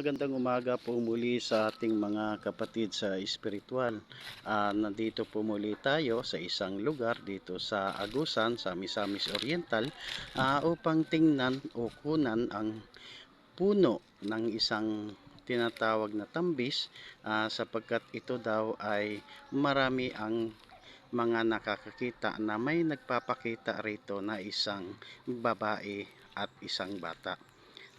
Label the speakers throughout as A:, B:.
A: magandang umaga po muli sa ating mga kapatid sa espiritual. Nandito po muli tayo sa isang lugar dito sa Agusan, sa Misamis Oriental, upang tingnan o kunan ang puno ng isang tinatawag na tambis, sapagkat ito daw ay marami ang mga nakakakita na may nagpapakita rito na isang babae at isang bata,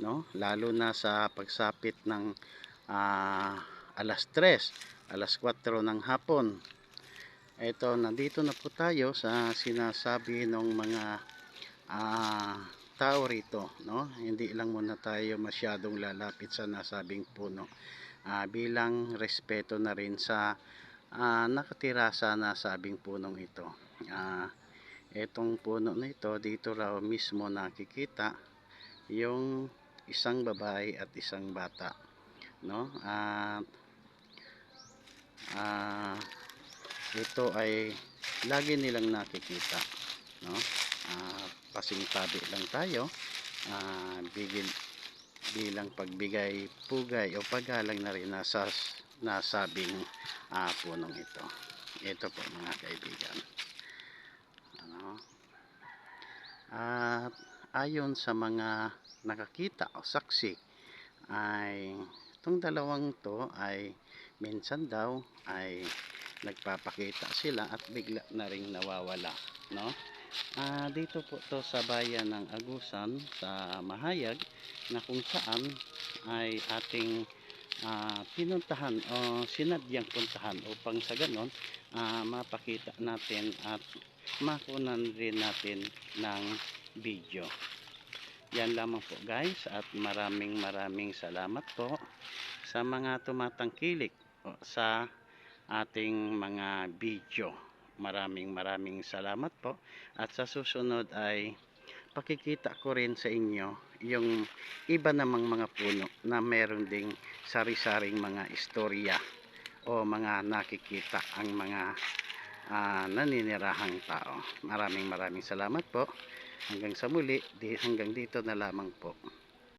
A: no? Lalo na sa pagsapit ng alas 3, alas 4 ng hapon. Ito, nandito na po tayo sa sinasabi ng mga tao rito, no? Hindi lang muna tayo masyadong lalapit sa nasabing puno, bilang respeto na rin sa nakatira sa nasabing punong ito. Etong puno na ito, dito raw mismo nakikita yung isang babae at isang bata, no? Ito ay lagi nilang nakikita, no? Pasingtabi lang tayo, bilang pagbigay pugay o paggalang na rin sa nasabing punong ito. Ito po mga kaibigan, ano? At ayon sa mga nakakita o saksi, ay itong dalawang to ay minsan daw ay nagpapakita sila at bigla na ring nawawala, no? Dito po to sa bayan ng Agusan sa Mahayag, na kung saan ay ating pinuntahan o sinadyang puntahan upang sa ganon mapakita natin at makunan rin natin ng video. Yan lamang po guys, at maraming salamat po sa mga tumatangkilik sa ating mga video. Maraming salamat po, at sa susunod ay pakikita ko rin sa inyo yung iba namang mga puno na meron ding sari-saring mga istorya o mga nakikita ang mga naninirahang tao. Maraming salamat po. Hanggang sa muli, hanggang dito na lamang po.